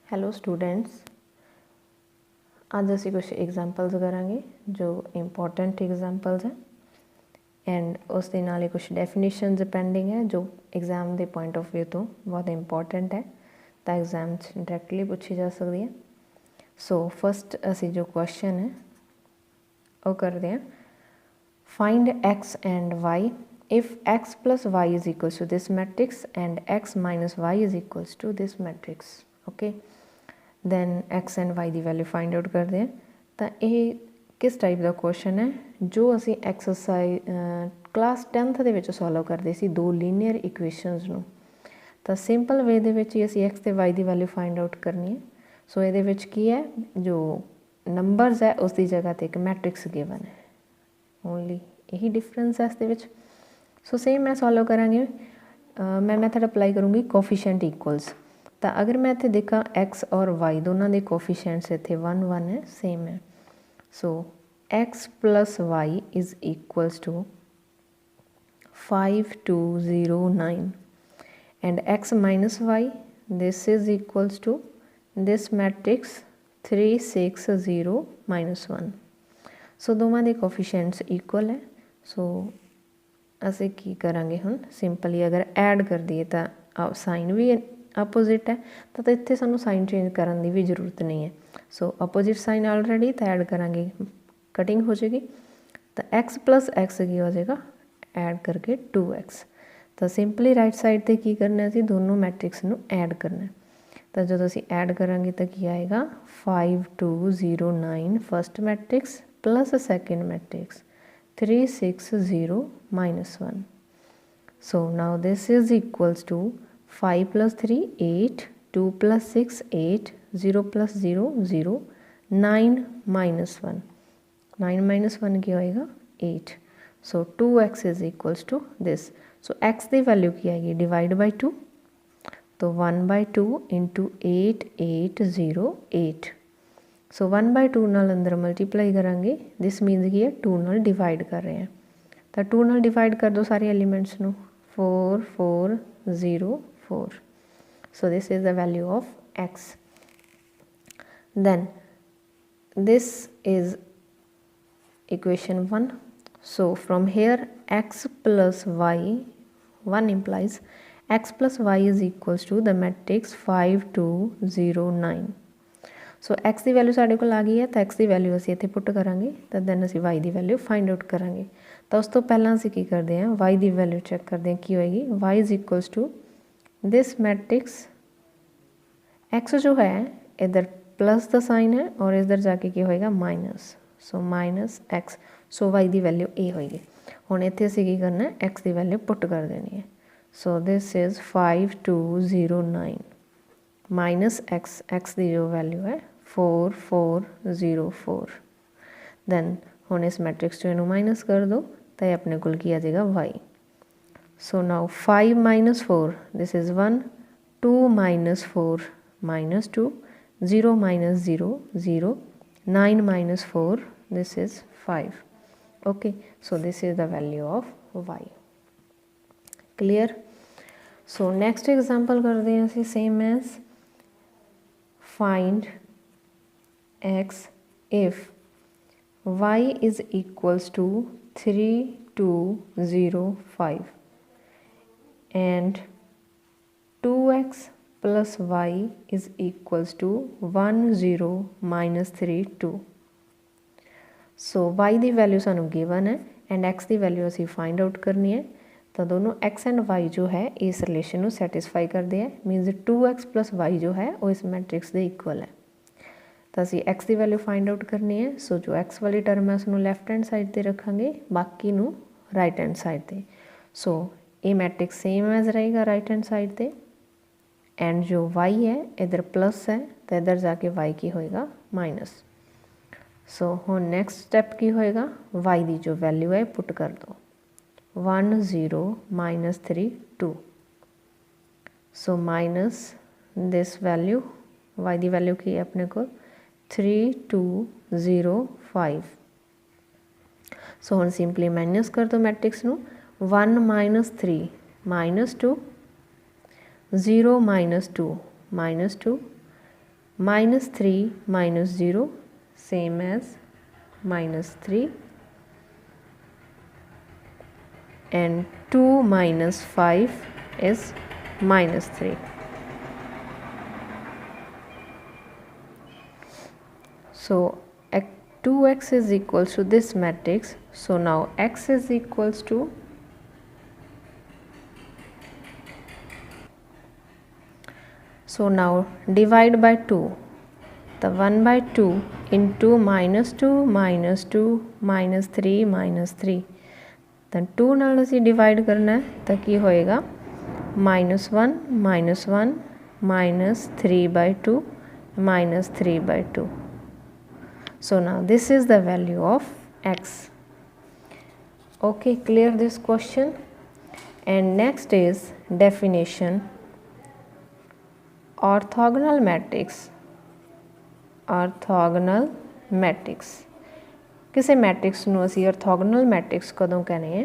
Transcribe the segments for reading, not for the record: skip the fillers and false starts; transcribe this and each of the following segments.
Hello students, आज असी कुछ एग्जाम्पल्स करांगे जो इंपॉर्टेंट एग्जाम्पल्स हैं एंड उस दे नाल ही कुछ डेफिनेशनस पेंडिंग है जो एग्जाम के पॉइंट ऑफ व्यू तो बहुत इंपॉर्टेंट है, तो एग्जाम डायरैक्टली पूछी जा सकती है। सो फस्ट असी जो क्वेश्चन है वो करते हैं, find X and Y if X plus Y is equals to this matrix and X minus Y is equals to this matrix. Okay, then X and Y की वैल्यू फाइंड आउट करते हैं। तो ये किस टाइप का question है जो असी एक्सरसाइज क्लास 10th के सॉल्व करते सी दो लीनियर इक्वेशनस नूं। तो सिंपल वे दे विच ही असी एक्स ते वाई की वैल्यू फाइंड आउट करनी है। सो ये विच की है, जो नंबरस है उसकी जगह तो एक मैट्रिक्स गिवन है, ओनली यही डिफरेंस है इसके विच। सो सेम मैं सॉल्व करांगी, मैं मैथड अप्लाई करूँगी कोफिशिएंट इक्वल्स। तो अगर मैं इतने देखा एक्स और वाई दोनों के कोफिशिएंट्स इतने 1 1 है, सेम है। So X plus Y is equals to 5209 and X minus Y this is equals to this matrix 360 -1। So दोनों के कोफिशिएंट्स इक्वल है। सो असी की करांगे हुण, सिंपली अगर ऐड कर दिए तो साइन भी अपोजिट है, तो इत्थे सानू साइन चेंज करने की भी जरूरत नहीं है। सो अपोजिट साइन ऑलरेडी, तो ऐड करांगे कटिंग हो जाएगी। तो एक्स प्लस एक्स की हो जाएगा ऐड करके 2x। तो सिंपली राइट साइड पर की करना है, दोनों मैट्रिक्स नू ऐड करना है। तो जो असी ऐड करांगे तो की आएगा 5209 first matrix plus second matrix 360 -1। So now this is equals to 5 + 3 8, 2 + 6 8, 0 + 0 0, 9 -1। 9 - 1 क्या होएगा 8। So 2x is equals to this. So x की वैल्यू की आएगी डिवाइड बाई 2, तो 1/2 × 8 8 0 8। सो 1/2 नाल अंदर मल्टीप्लाई करांगे, दिस मीनस की है 2 नाल डिवाइड कर रहे हैं। तो 2 नाल डिवाइड कर दो सारे एलीमेंट्स नू, 4 4 0 4। So this is the value of x. Then this is equation 1. So from here x plus y, 1 implies x plus y is equals to the matrix 5209. So x की वैल्यू साढ़े को आ गई है, तो एक्स की value असी इत्थे put करांगे, तो दैन असी वाई की वैल्यू फाइंड आउट करांगे। तो उस तो पहला असी की करते हैं, वाई की वैल्यू चैक करते हैं की होएगी। Y is equals to this matrix, X जो है इधर प्लस का साइन है और इधर जाके क्या होएगा माइनस, सो माइनस एक्स। सो वाई की वैल्यू ए होएगी। हुण इत्थे असीं की करना है, एक्स की वैल्यू पुट कर देनी है। So this is 5209 minus x, x की जो वैल्यू है 4404। दैन हुण इस मैट्रिक्स चों इनू माइनस कर दो, तो अपने कोल की आ जाएगा Y. So now 5 - 4 this is 1, 2 - 4 -2, 0 - 0 0, 9 - 4 this is 5. Okay, so this is the value of y. Clear? So next example करते हैं असी same as find x if y is equals to 3205 and 2x plus y is equals to 10 - 3 2। So y की value सानू given है and x की value असी find out करनी है। तो दोनों x एंड y जो है इस रिलेशन को सैटिस्फाई करते हैं, मीनस 2x + y जो है वो इस मैट्रिक्स के इक्वल है। तो असी x की वैल्यू फाइंड आउट करनी है। सो जो x वाली टर्म है उसको लैफ्ट हैंड साइड पर रखांगे, बाकी नू राइट हैंड साइड पर। सो ये मैट्रिक्स सेम एज रहेगा राइट हैंड साइड पर, एंड जो y है इधर प्लस है, तो इधर जाके y की होएगा माइनस। सो हुण नैक्सट स्टैप की होएगा, y की जो वैल्यू है पुट कर दो 10 - 3 2। So minus this value, y की वैल्यू की है अपने को 3205। सो हुण सिंपली माइनस कर दो मैट्रिक्स नू, 1 - 3 -2, 0 - 2 -2, minus 3 minus 0 same as minus 3, and 2 minus 5 is minus 3. So 2x is equals to this matrix. So now x is equals to, so now divide by 2, the 1 by 2 into minus 2 minus 2 minus 3 minus 3, then 2 ਨਾਲ ਅਸੀਂ divide करना है तो की होएगा minus 1 minus 1 minus 3 by 2 minus 3 by 2. So now this is the value of x. Okay, clear this question? And next is definition. Orthogonal matrix. Orthogonal matrix. किसी matrix ਨੂੰ ਅਸੀਂ orthogonal matrix ਕਦੋਂ ਕਹਿੰਦੇ ਹਾਂ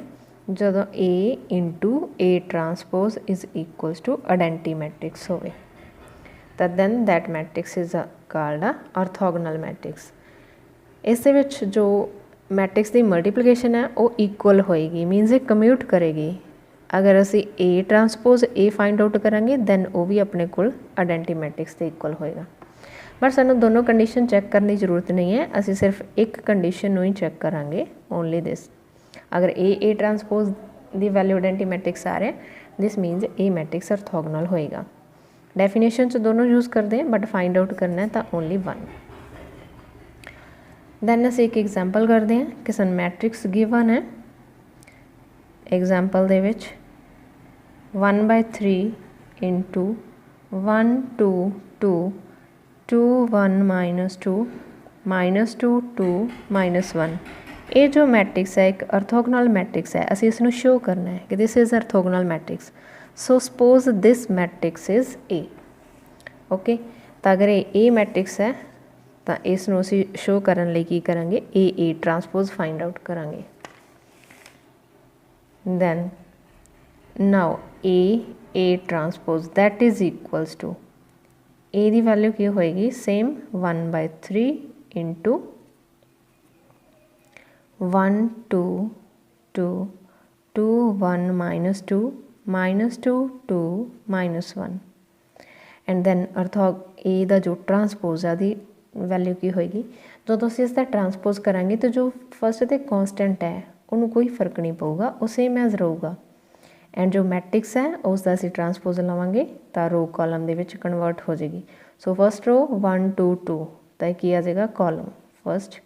ਜਦੋਂ A into A transpose is equals to identity matrix ਹੋਵੇ ਤਾਂ then that matrix is called a orthogonal matrix. ਇਸ ਦੇ ਵਿੱਚ ਜੋ ਮੈਟ੍ਰਿਕਸ ਦੀ ਮਲਟੀਪਲੀਕੇਸ਼ਨ ਹੈ ਉਹ ਇਕੁਅਲ ਹੋਏਗੀ, ਮੀਨਸ ਇਹ ਕਮਿਊਟ ਕਰੇਗੀ। ਅਗਰ ਅਸੀਂ A ਟਰਾਂਸਪੋਜ਼ A ਫਾਈਂਡ ਆਊਟ ਕਰਾਂਗੇ ਦੈਨ ਉਹ ਵੀ ਆਪਣੇ ਕੋਲ ਆਇਡੈਂਟੀ ਮੈਟ੍ਰਿਕਸ ਦੇ ਇਕੁਅਲ ਹੋਏਗਾ। बट सानू दोनों कंडीशन चैक करने की जरूरत नहीं है, असी सिर्फ एक कंडीशन ही चैक करांगे, ओनली दिस। अगर ए ट्रांसपोज दी वैल्यू आइडेंटिटी मैट्रिक्स आ रहा है this means A matrix orthogonal होएगा। डेफिनेशन च दोनों यूज़ करते हैं बट फाइंड आउट करना है तो ओनली वन। दैन असी एक एग्जाम्पल करते हैं कि सन मैट्रिक्स गिवन है। एग्जाम्पल दे विच 1/3 इंटू 1 2 2 2 1 minus 2 minus 2 2 minus 1। ये जो मैट्रिक्स है एक ऑर्थोगोनल मैट्रिक्स है, असी इसनू शो करना है कि this is orthogonal matrix. So suppose this matrix is a. Okay, तो अगर ये ए मैट्रिक्स है तो इसनू असी शो करने लई की करांगे ए ट्रांसपोज फाइंड आउट करांगे। Then now A transpose that is equals to A की वैल्यू की होएगी same 1/3 into 1 2 2 2 1 minus 2 minus 2 2 minus 1। And then ए का जो ट्रांसपोज है दी वैल्यू की होएगी जो तुम इसका ट्रांसपोज करांगे तो जो फर्स्ट तो कॉन्सटेंट है उन्होंने कोई फर्क नहीं पऊगा, वो सेम एज रहूगा। एंड जो मैट्रिक्स है उसका असी ट्रांसपोज लवांगे तो रो कॉलम के विच कन्वर्ट हो जाएगी। सो फर्स्ट रो 1 2 2 तो की आ जाएगा column first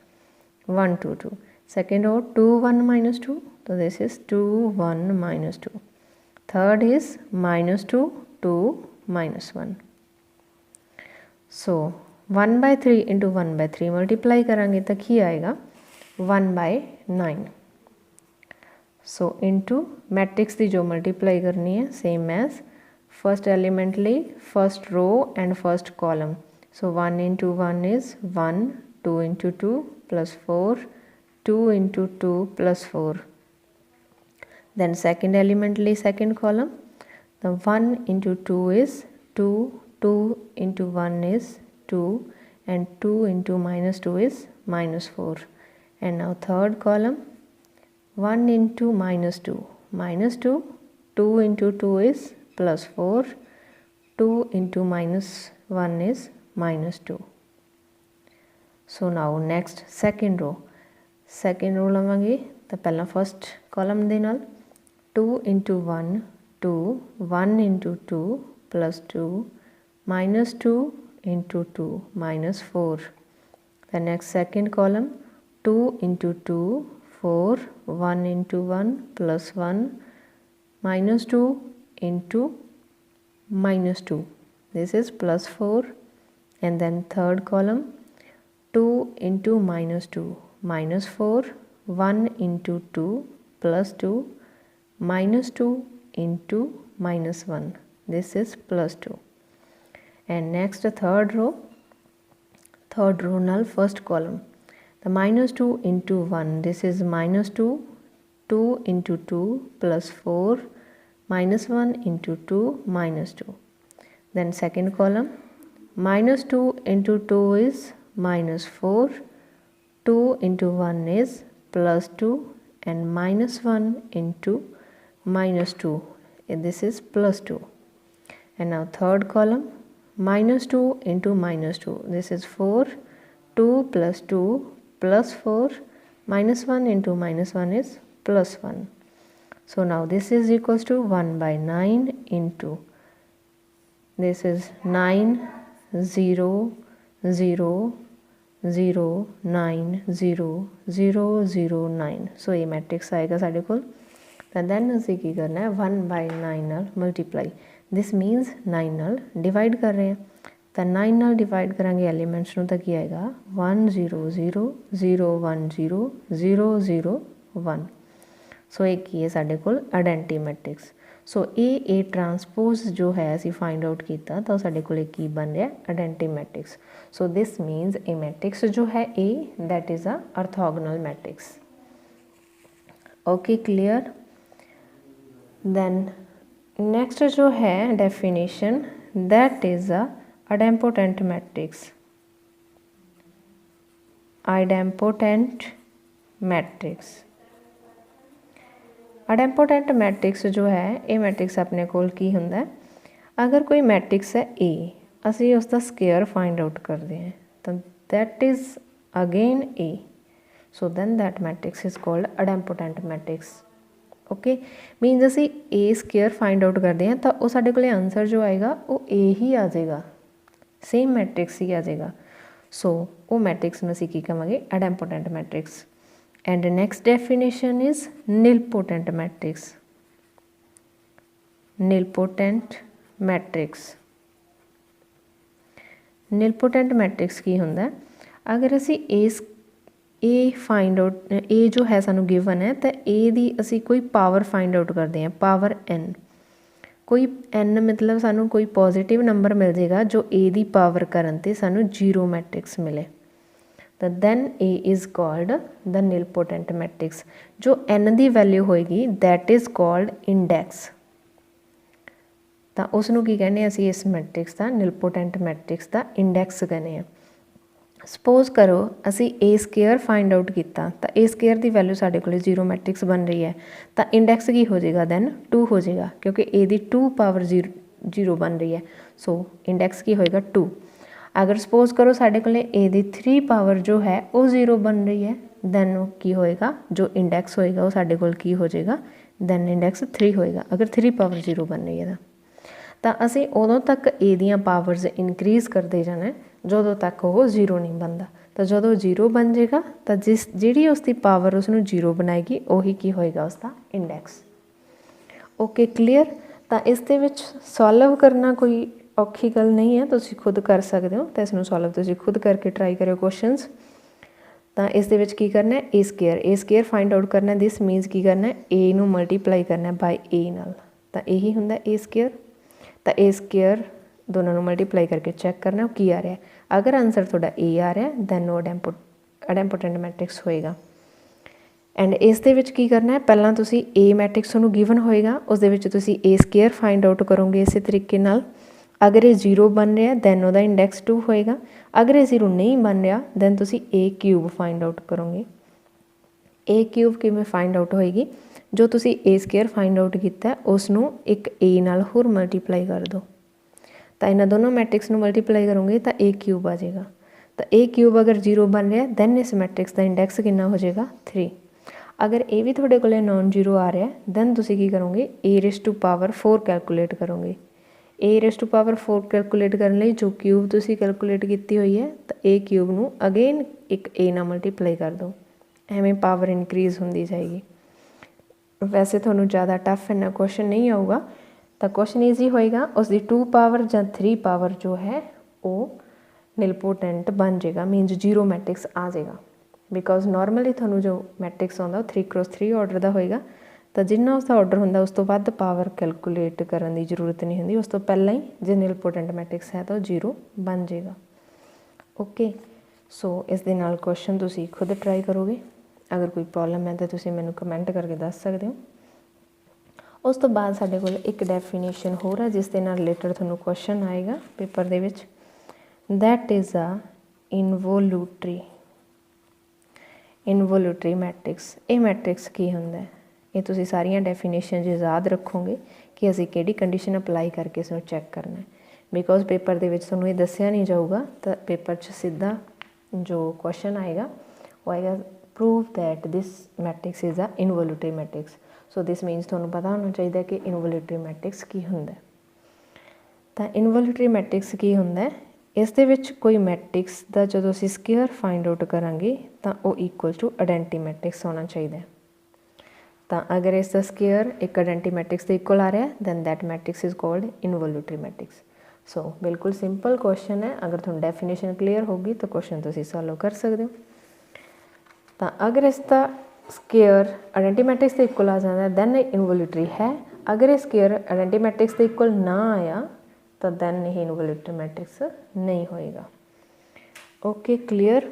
1 2 2, second row 2 1 minus 2 तो this is 2 1 minus 2, third is -2 2 -1। So 1/3 into 1/3 multiply करांगे तो की आएगा 1/9। सो इंटू मैट्रिक्स की जो मल्टीप्लाई करनी है सेम एज फर्स्ट एलिमेंट ली first row and first column. So 1 into 1 is 1, 2 into 2 plus 4, 2 into 2 plus 4। Then second element ली second column, the 1 into 2 is 2, 2 into 1 is 2 and 2 into -2 is -4। And now third column 1 into -2 -2, 2 into 2 is +4, 2 into -1 is -2। So now next second रो लवांगे तो पहला first column दे नाल 2 into 1 2, 1 into 2 +2, -2 into 2 -4। The next second column 2 into 2 4, 1 into 1 +1, -2 into -2 this is +4। and then third column 2 into -2 -4, 1 into 2 +2, -2 into -1 this is +2। and next third row null first column the -2 into 1 this is -2, 2 into 2 +4, -1 into 2 -2। then second column minus 2 into 2 is minus 4, 2 into 1 is plus 2, and minus 1 into minus 2, and this is plus 2. And now third column, minus 2 into minus 2, this is 4, 2 plus 2 plus 4, minus 1 into minus 1 is plus 1. So now this is equals to 1 by 9 into, this is 9, 0, 0, 0, 9, 0, 0, 0, 9. सो ये matrix आएगा साढ़े कोल। Then असीं की करना है 1 bye 9 नाल multiply, this means 9 नाल divide कर रहे हैं, तो 9 नाल डिवाइड करांगे एलीमेंट्स नूं, तो की आएगा 1 0 0 0 1 0 0 0 1। सो एक की है साढ़े कोल identity matrix. So A transpose जो है असी फाइंड आउट किया, तो साढ़े कोल की बन रहा identity matrix. So this means A matrix जो है A that is a orthogonal matrix. Okay clear. Then next जो है definition that is a idempotent matrix. Idempotent matrix, idempotent matrix जो है ये मैट्रिक्स अपने कोल की हुंदा है, अगर कोई मैट्रिक्स है ए, असी उसका स्केयर फाइंड आउट करते हैं, तो that is again A, so then that matrix is called idempotent matrix. Okay, means असी ए स्केयर फाइंड आउट करते हैं, तो वो साडे कोले आंसर जो आएगा वो ए ही आ जाएगा, सेम मैट्रिक्स ही आ जाएगा। सो वो मैट्रिक्स में असी की कहांगे idempotent matrix. And next definition is nilpotent matrix. Nilpotent matrix. Nilpotent matrix की हुंदा है, अगर असी ए फाइंड आउट, ए जो है सानू गिवन है, तो ए दी असी कोई पावर फाइंड आउट करते हैं, पावर n, कोई n मतलब सानू कोई पॉजिटिव नंबर मिल जाएगा जो ए दी पावर करन ते सानू जीरो मैट्रिक्स मिले, तो then A is called the nilpotent matrix. जो n की वैल्यू होएगी दैट इज़ कॉल्ड इंडैक्स, तो उसनू की कहने असी इस मैट्रिक्स का निलपोटेंट मैट्रिक्स का इंडैक्स कहने। सपोज करो असी ए स्केयर फाइंड आउट किया, तो ए स्केयर की वैल्यू साढ़े को जीरो मैट्रिक्स बन रही है, तो इंडैक्स की हो जाएगा दैन 2 हो जाएगा, क्योंकि ए दी 2 पावर जीरो बन रही है, सो इंडैक्स की होएगा 2। अगर सपोज करो साढ़े को ए दी 3 पावर जो है वो जीरो बन रही है, दैन की होएगा जो इंडैक्स होएगा वो साढ़े कोल की हो जाएगा, दैन इंडैक्स 3 होएगा, अगर 3 पावर जीरो बन रही है तो असी उदों तक ए दियां पावर्स इनक्रीज़ करते जाना जो तक वो जीरो नहीं बनता, तो जो जीरो बन जाएगा तो जी उसकी पावर उसनू जीरो बनाएगी उही की होएगा उसका इंडैक्स। Okay clear. तो इस दे विच सॉल्व करना कोई औखी गल नहीं है, तुसीं खुद कर सकते हो, तो इसनू सॉल्व तुसीं खुद करके ट्राई करो क्वेश्चनस। तो इस दे विच की करना है ए स्केयर फाइंड आउट करना है, दिस मीनस की करना है ए नू मल्टीप्लाई करना है बाय ए नाल, तो यही हुंदा ए स्केयर। तो ए स्केयर दोनों नू मल्टीप्लाई करके चैक करना की आ रहा है, अगर आंसर थोड़ा ए आ रहा है दैन वो आइडेम्पोटेंट मैट्रिक्स होएगा। एंड इस दे विच की करना है, पहला तुसीं ए मैट्रिक्स तुहानूं गिवन होएगा, उस दे विच तुसीं ए स्केयर फाइंड आउट करोगे इस तरीके नाल, अगर ये जीरो बन रहा दैन वह इंडैक्स 2 होएगा, अगर ये जीरो नहीं बन रहा दैन तुसी ए क्यूब फाइंड आउट करोगे। ए क्यूब किवें फाइंड आउट होएगी, जो तुसी ए स्केयर फाइंड आउट किया उसनू एक ए नाल होर मल्टीप्लाई कर दो, तो इन्हां दोनों मैट्रिक्स नू मल्टीप्लाई करोगे तो ए क्यूब आ जाएगा। तो ए क्यूब अगर जीरो बन रहा दैन इस मैट्रिक्स का इंडैक्स कितना हो जाएगा 3। अगर ए भी थोड़े को नॉन जीरो आ रहा दैन तुसी की करोगे ए रेज़ टू पावर 4 कैलकुलेट करोगे। ए रेज़ टू पावर 4 कैलकुलेट करने लई जो क्यूब तुसी कैलकुलेट की हुई है, तो ए क्यूब नू अगेन एक ए नाल मल्टीप्लाई कर दो, एवें पावर इनक्रीज़ होंदी जाएगी। वैसे थोनू ज़्यादा टफ इन्ना क्वेश्चन नहीं आऊगा, तो क्वेश्चन ईजी होएगा, उसकी 2 पावर या 3 पावर जो है वो निलपोटेंट बन जाएगा, मीनस जीरो मैट्रिक्स आ जाएगा। बिकॉज नॉर्मली थोनू जो मैट्रिक्स आता 3x3 ऑर्डर का होएगा, तो जिन्ना उसका ऑर्डर होंदा उस तो वध पावर कैलकुलेट करने की जरूरत नहीं होंदी, उस तो पहला ही जो निलपोटेंट मैट्रिक्स है तो जीरो बन जाएगा। ओके, सो इस दे नाल क्वेश्चन तुसी खुद ट्राई करोगे, अगर कोई प्रॉब्लम है तो तुसी मैनू कमेंट करके दस सकते हो। उस तो बाद साडे कोल एक डेफिनेशन होर है जिस दे नाल रिलेटेड तुहानू क्वेश्चन आएगा पेपर दे विच, that is a involutory matrix. ਇਹ ਮੈਟ੍ਰਿਕਸ ਕੀ ਹੁੰਦਾ ਹੈ? ਇਹ ਤੁਸੀਂ ਸਾਰੀਆਂ ਡੈਫੀਨੇਸ਼ਨ ਯਾਦ ਰੱਖੋਗੇ ਕਿ ਅਸੀਂ ਕਿਹੜੀ ਕੰਡੀਸ਼ਨ ਅਪਲਾਈ ਕਰਕੇ ਇਸ ਨੂੰ ਚੈੱਕ ਕਰਨਾ ਹੈ। ਬਿਕੋਜ਼ ਪੇਪਰ ਦੇ ਵਿੱਚ ਤੁਹਾਨੂੰ ਇਹ ਦੱਸਿਆ ਨਹੀਂ ਜਾਊਗਾ, ਤਾਂ ਪੇਪਰ 'ਚ ਸਿੱਧਾ ਜੋ ਕੁਐਸਚਨ ਆਏਗਾ ਉਹ ਆਏਗਾ prove that this matrix is a involutory matrix. So this means ਤੁਹਾਨੂੰ ਪਤਾ ਹੋਣਾ ਚਾਹੀਦਾ ਕਿ ਇਨਵੋਲੂਟਰੀ ਮੈਟ੍ਰਿਕਸ ਕੀ ਹੁੰਦਾ। ਤਾਂ ਇਨਵੋਲੂਟਰੀ ਮੈਟ੍ਰਿਕਸ ਕੀ ਹੁੰਦਾ? ਇਸ ਦੇ ਵਿੱਚ ਕੋਈ ਮੈਟ੍ਰਿਕਸ ਦਾ ਜਦੋਂ ਅਸੀਂ ਸਕੇਅਰ ਫਾਈਂਡ ਆਊਟ ਕਰਾਂਗੇ ਤਾਂ ਉਹ ਇਕੁਅਲ ਟੂ ਆਇਡੈਂਟੀ ਮੈਟ੍ਰਿਕਸ ਹੋਣਾ ਚਾਹੀਦਾ। ਤਾਂ ਅਗਰ ਇਸ ਦਾ ਸਕੇਅਰ ਇੱਕ ਆਇਡੈਂਟੀ ਮੈਟ੍ਰਿਕਸ ਦੇ ਇਕੁਅਲ ਆ ਰਿਹਾ then that matrix is called involutory matrix. So ਬਿਲਕੁਲ ਸਿੰਪਲ ਕੁਐਸਚਨ ਹੈ। ਅਗਰ ਤੁਹਾਨੂੰ ਡੈਫੀਨੇਸ਼ਨ ਕਲੀਅਰ ਹੋਗੀ ਤਾਂ ਕੁਐਸਚਨ ਤੁਸੀਂ ਸੋਲਵ ਕਰ ਸਕਦੇ ਹੋ। ਤਾਂ ਅਗਰ ਇਸ ਦਾ ਸਕੇਅਰ ਆਇਡੈਂਟੀ ਮੈਟ੍ਰਿਕਸ ਦੇ ਇਕੁਅਲ ਆ ਜਾਂਦਾ ਦੈਨ ਇਹ ਇਨਵੋਲੂਟਰੀ ਹੈ। ਅਗਰ ਇਹ ਸਕੇਅਰ ਆਇਡੈਂਟੀ ਮੈਟ੍ਰਿਕਸ ਦੇ ਇਕੁਅਲ ਨਾ ਆਇਆ ਤਾਂ ਦੈਨ ਇਹ ਇਨਵੋਲੂਟਰੀ ਮੈਟ੍ਰਿਕਸ ਨਹੀਂ ਹੋਏਗਾ। Okay, clear.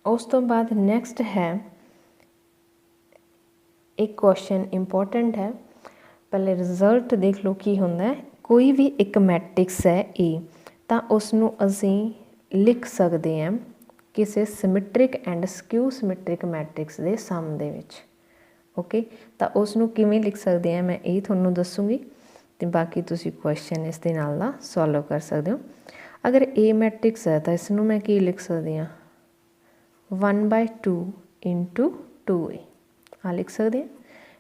ਉਸ ਤੋਂ ਬਾਅਦ ਨੈਕਸਟ ਹੈ ਇੱਕ ਕੁਐਸਚਨ ਇੰਪੋਰਟੈਂਟ ਹੈ। ਪਹਿਲੇ ਰਿਜ਼ਲਟ ਦੇਖ ਲਓ ਕੀ ਹੁੰਦਾ ਹੈ। ਕੋਈ ਵੀ ਇੱਕ ਮੈਟ੍ਰਿਕਸ ਹੈ ਏ, ਤਾਂ ਉਸ ਨੂੰ ਅਸੀਂ ਲਿਖ ਸਕਦੇ ਹਾਂ ਕਿਸੇ ਸਿਮੈਟ੍ਰਿਕ ਐਂਡ ਸਕਿਊ ਸਿਮੈਟ੍ਰਿਕ ਮੈਟ੍ਰਿਕਸ ਦੇ ਸਮ ਦੇ ਵਿੱਚ। ਓਕੇ, ਤਾਂ ਉਸ ਨੂੰ ਕਿਵੇਂ ਲਿਖ ਸਕਦੇ ਹਾਂ ਮੈਂ ਇਹ ਤੁਹਾਨੂੰ ਦੱਸੂਗੀ ਅਤੇ ਬਾਕੀ ਤੁਸੀਂ ਕੁਐਸਚਨ ਇਸ ਦੇ ਨਾਲ ਦਾ ਸੋਲਵ ਕਰ ਸਕਦੇ ਹੋ। ਅਗਰ ਏ ਮੈਟ੍ਰਿਕਸ ਹੈ ਤਾਂ ਇਸ ਨੂੰ ਮੈਂ ਕੀ ਲਿਖ ਸਕਦੀ ਹਾਂ 1/2 × 2a ਆ ਲਿਖ ਸਕਦੇ ਹਾਂ।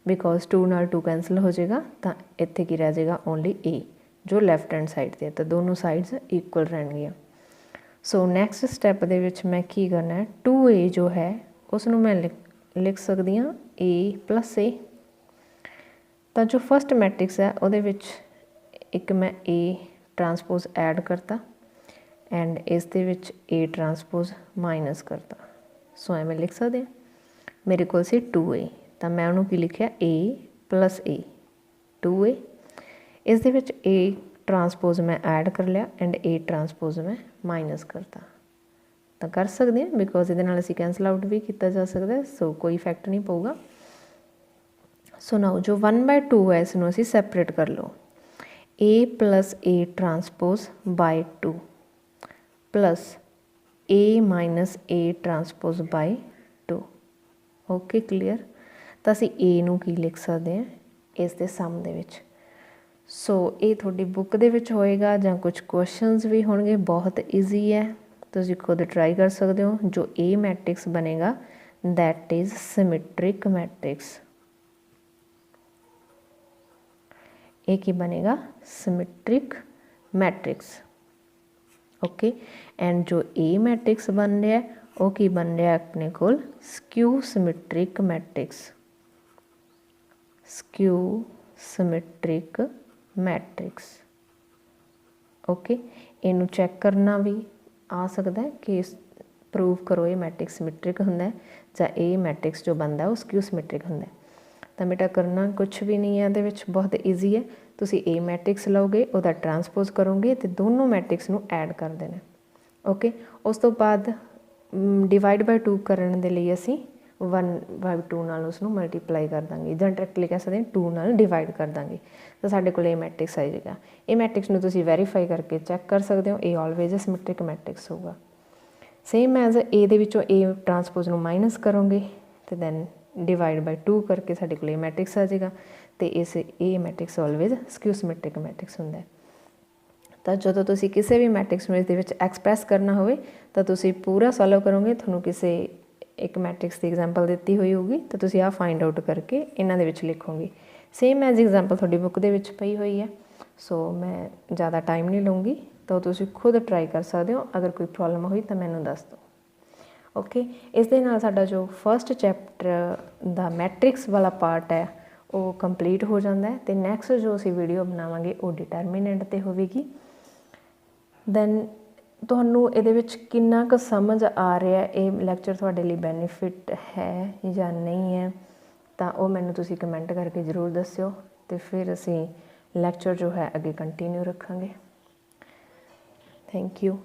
ਬਿਕੋਜ਼ 2 ਨਾਲ 2 ਕੈਂਸਲ ਹੋ ਜਾਏਗਾ ਤਾਂ ਇੱਥੇ ਕੀ ਰਹਿ ਜਾਏਗਾ ਓਨਲੀ a ਜੋ ਲੈਫਟ ਹੈਂਡ ਸਾਈਡ 'ਤੇ ਹੈ, ਤਾਂ ਦੋਨੋਂ ਸਾਈਡਸ ਇਕੁਅਲ ਰਹਿਣਗੀਆਂ। ਸੋ ਨੈਕਸਟ ਸਟੈਪ ਦੇ ਵਿੱਚ ਮੈਂ ਕੀ ਕਰਨਾ ਹੈ 2a ਜੋ ਹੈ ਉਸ ਨੂੰ ਮੈਂ ਲਿਖ ਸਕਦੀ ਹਾਂ a + a। ਤਾਂ ਜੋ ਫਸਟ ਮੈਟ੍ਰਿਕਸ ਹੈ ਉਹਦੇ ਵਿੱਚ ਇੱਕ ਮੈਂ a ਟਰਾਂਸਪੋਜ਼ ਐਡ ਕਰਤਾ ਐਂਡ ਇਸ ਦੇ ਵਿੱਚ a ਟਰਾਂਸਪੋਜ਼ ਮਾਈਨਸ ਕਰਤਾ। ਸੋ ਐਵੇਂ ਲਿਖ ਸਕਦੇ ਹਾਂ। ਮੇਰੇ ਕੋਲ ਸੀ 2a ਤਾਂ ਮੈਂ ਉਹਨੂੰ ਕੀ ਲਿਖਿਆ a + a 2a। ਇਸ ਦੇ ਵਿੱਚ a ਟਰਾਂਸਪੋਜ਼ ਮੈਂ ਐਡ ਕਰ ਲਿਆ ਐਂਡ a ਟਰਾਂਸਪੋਜ਼ ਮੈਂ ਮਾਈਨਸ ਕਰਤਾ। ਤਾਂ ਕਰ ਸਕਦੇ ਹਾਂ ਬਿਕੋਜ਼ ਇਹਦੇ ਨਾਲ ਅਸੀਂ ਕੈਂਸਲ ਆਊਟ ਵੀ ਕੀਤਾ ਜਾ ਸਕਦਾ। ਸੋ ਕੋਈ ਇਫੈਕਟ ਨਹੀਂ ਪਊਗਾ। ਸੋ ਨਾਓ ਜੋ 1/2 ਹੈ ਇਸ ਨੂੰ ਅਸੀਂ ਸੈਪਰੇਟ ਕਰ ਲਓ। a + a transpose by 2 plus a - a transpose by 2। Okay, clear. ਤਾਂ ਅਸੀਂ a ਨੂੰ ਕੀ ਲਿਖ ਸਕਦੇ ਹਾਂ ਇਸ ਦੇ ਸਮ ਦੇ ਵਿੱਚ। ਸੋ ਇਹ ਤੁਹਾਡੀ ਬੁੱਕ ਦੇ ਵਿੱਚ ਹੋਏਗਾ ਜਾਂ ਕੁਛ ਕੁਐਸਚਨਸ ਵੀ ਹੋਣਗੇ। ਬਹੁਤ ਈਜ਼ੀ ਹੈ, ਤੁਸੀਂ ਖੁਦ ਟਰਾਈ ਕਰ ਸਕਦੇ ਹੋ। ਜੋ a ਮੈਟ੍ਰਿਕਸ ਬਣੇਗਾ ਦੈਟ ਇਜ਼ ਸਿਮੈਟ੍ਰਿਕ ਮੈਟ੍ਰਿਕਸ। ਇਹ ਕੀ ਬਣੇਗਾ ਸਿਮੈਟ੍ਰਿਕ ਮੈਟ੍ਰਿਕਸ। ਓਕੇ, ਐਂਡ ਜੋ a ਮੈਟ੍ਰਿਕਸ ਬਣ ਰਿਹਾ ਉਹ ਕੀ ਬਣ ਰਿਹਾ ਆਪਣੇ ਕੋਲ skew symmetric matrix. Skew symmetric matrix. Okay, ਇਹਨੂੰ ਚੈੱਕ ਕਰਨਾ ਵੀ ਆ ਸਕਦਾ ਕਿ ਪ੍ਰੂਵ ਕਰੋ ਇਹ ਮੈਟ੍ਰਿਕਸ ਸਿਮੈਟ੍ਰਿਕ ਹੁੰਦਾ ਜਾਂ ਇਹ ਮੈਟ੍ਰਿਕਸ ਜੋ ਬਣਦਾ ਉਹ ਸਕਿਊ ਸਿਮੈਟ੍ਰਿਕ ਹੁੰਦਾ। ਤਾਂ ਬੇਟਾ ਕਰਨਾ ਕੁਛ ਵੀ ਨਹੀਂ ਹੈ ਇਹਦੇ ਵਿੱਚ, ਬਹੁਤ ਈਜ਼ੀ ਹੈ। ਤੁਸੀਂ a ਮੈਟ੍ਰਿਕਸ ਲਓਗੇ ਉਹਦਾ ਟਰਾਂਸਪੋਜ਼ ਕਰੋਗੇ ਅਤੇ ਦੋਨੋਂ ਮੈਟ੍ਰਿਕਸ ਨੂੰ ਐਡ ਕਰ ਦੇਣਾ। ਓਕੇ, ਉਸ ਤੋਂ ਬਾਅਦ ਡਿਵਾਈਡ ਬਾਈ 2 ਕਰਨ ਦੇ ਲਈ ਅਸੀਂ 1/2 ਨਾਲ ਉਸਨੂੰ ਮਲਟੀਪਲਾਈ ਕਰ ਦਾਂਗੇ ਜਾਂ ਡਾਇਰੈਕਟਲੀ ਕਹਿ ਸਕਦੇ ਹਾਂ 2 ਨਾਲ ਡਿਵਾਈਡ ਕਰ ਦਾਂਗੇ ਤਾਂ ਸਾਡੇ ਕੋਲ ਇਹ ਮੈਟ੍ਰਿਕਸ ਆ ਜਾਏਗਾ। ਇਹ ਮੈਟ੍ਰਿਕਸ ਨੂੰ ਤੁਸੀਂ ਵੈਰੀਫਾਈ ਕਰਕੇ ਚੈੱਕ ਕਰ ਸਕਦੇ ਹੋ। ਇਹ ਆਲਵੇਜ਼ ਸਿਮੈਟ੍ਰਿਕ ਮੈਟ੍ਰਿਕਸ ਹੋਊਗਾ। ਸੇਮ ਐਜ਼ a ਦੇ ਵਿੱਚੋਂ a ਟਰਾਂਸਪੋਜ਼ ਨੂੰ ਮਾਈਨਸ ਕਰੋਗੇ ਅਤੇ ਦੈਨ ਡਿਵਾਈਡ ਬਾਈ 2 ਕਰਕੇ ਸਾਡੇ ਕੋਲ ਇਹ ਮੈਟ੍ਰਿਕਸ ਆ ਜਾਏਗਾ। ਅਤੇ ਇਹ ਮੈਟ੍ਰਿਕਸ ਆਲਵੇਜ਼ ਸਕਿਊ ਸਿਮੈਟ੍ਰਿਕ ਮੈਟ੍ਰਿਕਸ ਹੁੰਦਾ। ਤਾਂ ਜਦੋਂ ਤੁਸੀਂ ਕਿਸੇ ਵੀ ਮੈਟ੍ਰਿਕਸ ਨੂੰ ਇਸ ਦੇ ਵਿੱਚ ਐਕਸਪ੍ਰੈਸ ਕਰਨਾ ਹੋਵੇ ਤਾਂ ਤੁਸੀਂ ਪੂਰਾ ਸੋਲਵ ਕਰੋਗੇ। ਤੁਹਾਨੂੰ ਕਿਸੇ ਇੱਕ ਮੈਟ੍ਰਿਕਸ ਦੀ ਐਗਜ਼ਾਮਪਲ ਦਿੱਤੀ ਹੋਈ ਹੋਊਗੀ ਤਾਂ ਤੁਸੀਂ ਆਹ ਫਾਈਂਡ ਆਊਟ ਕਰਕੇ ਇਹਨਾਂ ਦੇ ਵਿੱਚ ਲਿਖੋਗੇ। ਸੇਮ ਐਜ਼ ਐਗਜ਼ਾਮਪਲ ਤੁਹਾਡੀ ਬੁੱਕ ਦੇ ਵਿੱਚ ਪਈ ਹੋਈ ਹੈ। ਸੋ ਮੈਂ ਜ਼ਿਆਦਾ ਟਾਈਮ ਨਹੀਂ ਲਊਂਗੀ ਤਾਂ ਤੁਸੀਂ ਖੁਦ ਟਰਾਈ ਕਰ ਸਕਦੇ ਹੋ। ਅਗਰ ਕੋਈ ਪ੍ਰੋਬਲਮ ਹੋਈ ਤਾਂ ਮੈਨੂੰ ਦੱਸ ਦਿਓ। ਓਕੇ, ਇਸ ਦੇ ਨਾਲ ਸਾਡਾ ਜੋ ਫਸਟ ਚੈਪਟਰ ਦਾ ਮੈਟ੍ਰਿਕਸ ਵਾਲਾ ਪਾਰਟ ਹੈ ਉਹ ਕੰਪਲੀਟ ਹੋ ਜਾਂਦਾ ਹੈ। ਅਤੇ ਨੈਕਸਟ ਜੋ ਅਸੀਂ ਵੀਡੀਓ ਬਣਾਵਾਂਗੇ ਉਹ ਡਿਟਰਮੀਨੈਂਟ 'ਤੇ ਹੋਵੇਗੀ। ਦੈਨ ਤੁਹਾਨੂੰ ਇਹਦੇ ਵਿੱਚ ਕਿੰਨਾ ਕੁ ਸਮਝ ਆ ਰਿਹਾ, ਇਹ ਲੈਕਚਰ ਤੁਹਾਡੇ ਲਈ ਬੈਨੀਫਿਟ ਹੈ ਜਾਂ ਨਹੀਂ ਹੈ, ਤਾਂ ਉਹ ਮੈਨੂੰ ਤੁਸੀਂ ਕਮੈਂਟ ਕਰਕੇ ਜ਼ਰੂਰ ਦੱਸਿਓ ਅਤੇ ਫਿਰ ਅਸੀਂ ਲੈਕਚਰ ਜੋ ਹੈ ਅੱਗੇ ਕੰਟੀਨਿਊ ਰੱਖਾਂਗੇ। Thank you.